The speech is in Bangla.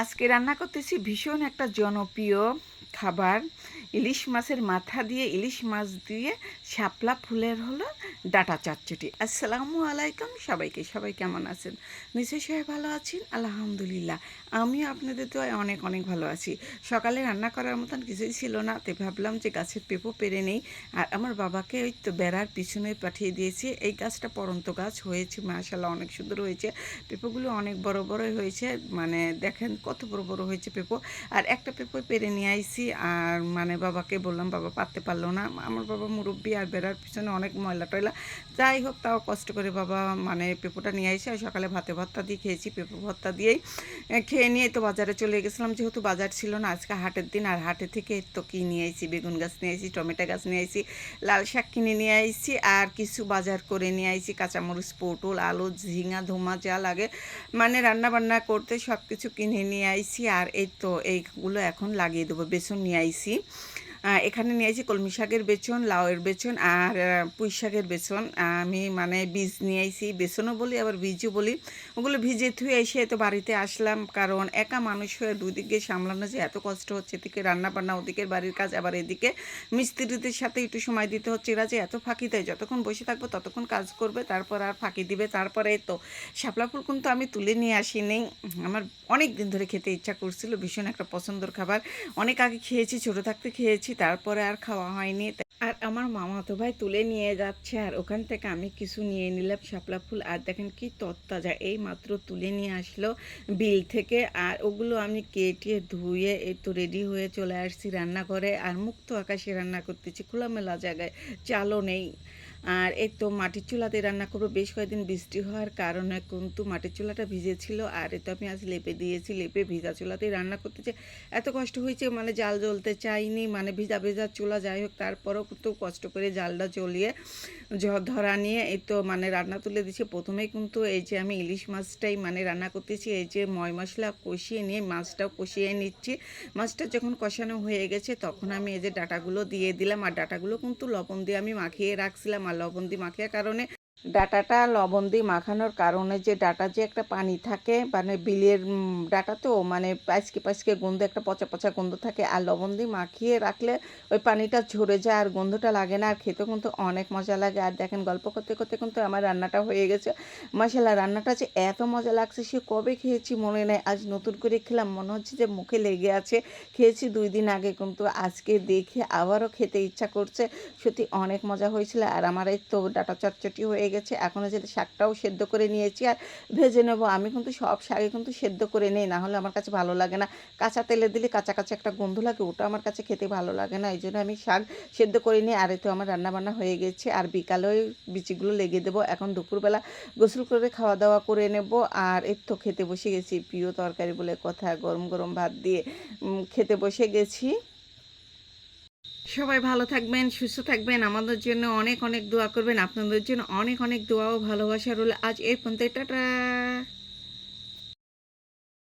আজকে রান্না করতেছি ভীষণ একটা জনপ্রিয় খাবার, ইলিশ মাছের মাথা দিয়ে ইলিশ মাছ দিয়ে শাপলা ফুলের হলো ডাঁটা চচ্চড়ি। আসসালামু আলাইকুম সবাইকে। সবাই কেমন আছেন? নিশ্চয়ই সবাই ভালো আছেন? আলহামদুলিল্লাহ, আমিও আপনাদের দোয়ায় অনেক অনেক ভালো আছি। সকালে রান্না করার মতন কিছুই ছিল না, তাই ভাবলাম যে গাছের পেঁপো পেরে নেই। আর আমার বাবাকে ওই তো বেড়ার পিছনে পাঠিয়ে দিয়েছি। এই গাছটা পড়ন্ত গাছ হয়েছে, মাশাআল্লাহ অনেক সুন্দর হয়েছে। পেঁপোগুলো অনেক বড় বড়ই হয়েছে, মানে দেখেন কত বড় বড় হয়েছে পেঁপো। আর একটা পেঁপো পেরে নিয়ে আইছি, আর মানে বাবাকে বললাম, বাবা পারতে পারলো না। আমার বাবা মুরব্বী, আর বেড়ার পিছনে অনেক ময়লা টয়লা। যাই হোক, তাও কষ্ট করে বাবা মানে পেঁপোটা নিয়ে আইসে। আর সকালে ভাতে ভর্তা দিয়ে খেয়েছি, পেঁপো ভর্তা দিয়েই খেয়ে নিয়ে তো বাজারে চলে গেছিলাম, যেহেতু বাজার ছিল না আজকে, হাটের দিন। আর হাটে থেকে তো কি নিয়ে আইছি, বেগুন গাছ নিয়ে আইছি, টমেটো গাছ নিয়ে আইছি, লাল শাক কিনে নিয়ে আইছি, আর কিছু বাজার করে নিয়ে আইছি, কাঁচামরিচ, পটল, আলু, ঝিঙা, ধুমা যা লাগে মানে রান্না বান্না করতে সব কিছু কিনে নিয়ে আইছি। আর এই তো এইগুলো এখন লাগিয়ে দেবো। বেসন নিয়ে আইছি, এখানে নিয়ে আইছি কলমি শাকের বেসন, লাউয়ের বেসন, আর পুঁই শাকের বেসন। আমি মানে বীজ নিয়ে আইছি, বেসনও বলি আবার বীজও বলি। ওগুলো ভিজে ধুয়ে এসে তো বাড়িতে আসলাম, কারণ একা মানুষ হয়ে দুদিকে সামলানো যে এত কষ্ট হচ্ছে। এদিকে রান্না বান্না, ওদিকে বাড়ির কাজ, আবার এদিকে মিস্ত্রিদের সাথে একটু সময় দিতে হচ্ছে। এরা যে এত ফাঁকি দেয়, যতক্ষণ বসে থাকবো ততক্ষণ কাজ করবে, তারপর আর ফাঁকি দিবে। তারপরে তো শাপলা ফুল কিন্তু আমি তুলে নিয়ে আসিনি, আমার অনেক দিন ধরে খেতে ইচ্ছা করছিল, ভীষণ একটা পছন্দের খাবার। অনেক আগে খেয়েছি, ছোটো থাকতে খেয়েছি, তারপরে আর খাওয়া হয়নি। আর আমার মামাতো ভাই তুলে নিয়ে যাচ্ছে, আর ওখান থেকে আমি কিছু নিয়ে নিলাম শাপলা ফুল। আর দেখেন কি তরতাজা, এই মাত্র তুলে নিয়ে আসলো বিল থেকে। আর ওগুলো আমি কেটে ধুয়ে এই তো রেডি হয়ে চলে আসছি রান্নাঘরে। আর মুক্ত আকাশে রান্না করতেছি, খোলামেলা জায়গায়, চালও নেই। আর এই তো মাটির চুলাতে রান্না করবো। বেশ কয়েকদিন বৃষ্টি হওয়ার কারণে কিন্তু মাটির চুলাটা ভিজেছিল, আর এ তো আমি আজ লেপে দিয়েছি। লেপে ভিজা চুলাতেই রান্না করতেছে, এত কষ্ট হয়েছে, মানে জাল জ্বলতে চাইনি, মানে ভিজা ভিজা চুলা। যাই হোক, তারপরেও কিন্তু কষ্ট করে জালটা জ্বলিয়ে ধরা নিয়ে এই তো মানে রান্না তুলে দিচ্ছি। প্রথমেই কিন্তু এই যে আমি ইলিশ মাছটাই মানে রান্না করতেছি, এই যে ময় মশলা কষিয়ে নিয়ে মাছটাও কষিয়ে নিচ্ছি। মাছটা যখন কষানো হয়ে গেছে তখন আমি এই যে ডাঁটাগুলো দিয়ে দিলাম। আর ডাঁটাগুলো কিন্তু লবণ দিয়ে আমি মাখিয়ে রাখছিলাম, আর লবণ দিয়ে মাখিয়ে কারণে ডাঁটাটা লবণ দিয়ে মাখানোর কারণে যে ডাঁটা যে একটা পানি থাকে, মানে বিলের ডাঁটা তো মানে পাঁচকে পাঁচকে গন্ধ, একটা পচা পচা গন্ধ থাকে। আর লবণ দিয়ে মাখিয়ে রাখলে ওই পানিটা ঝরে যায়, আর গন্ধটা লাগে না, আর খেতেও কিন্তু অনেক মজা লাগে। আর দেখেন গল্প করতে করতে কিন্তু আমার রান্নাটা হয়ে গেছে। মাশাআল্লাহ, রান্নাটা যে এত মজা লাগছে সে কবে খেয়েছি মনে নেই, আজ নতুন করে খেলাম, মনে হচ্ছে যে মুখে লেগে আছে। খেয়েছি 2 দিন আগে, কিন্তু আজকে দেখে আবারও খেতে ইচ্ছা করছে। সত্যি অনেক মজা হয়েছিল। আর আমার এই তো ডাঁটা চটচটি হয়ে গেছে, এখন যে শাকটাও সেদ্ধ করে নিয়েছি আর ভেজে নেব। আমি কিন্তু সব শাকে কিন্তু সেদ্ধ করে নিই, না হলে আমার কাছে ভালো লাগে না। কাঁচা তেলে দিলে কাঁচা কাঁচা একটা গন্ধ লাগে, ওটা আমার কাছে খেতে ভালো লাগে না, এই জন্য আমি শাক সেদ্ধ করে নিই। আর এই তো আমার রান্নাবান্না হয়ে গেছে, আর বিকালে ওই বিচিগুলো লেগে দেবো। এখন দুপুরবেলা গোসল করে খাওয়া দাওয়া করে নেব। আর এই তো খেতে বসে গেছি, প্রিয় তরকারি বলে কথা, গরম গরম ভাত দিয়ে খেতে বসে গেছি। সবাই ভালো থাকবেন, সুস্থ থাকবেন, আমাদের জন্য অনেক অনেক দোয়া করবেন। আপনাদের জন্য অনেক অনেক দোয়া ও ভালোবাসা রইল। আজ এই পর্যন্ত, টাটা।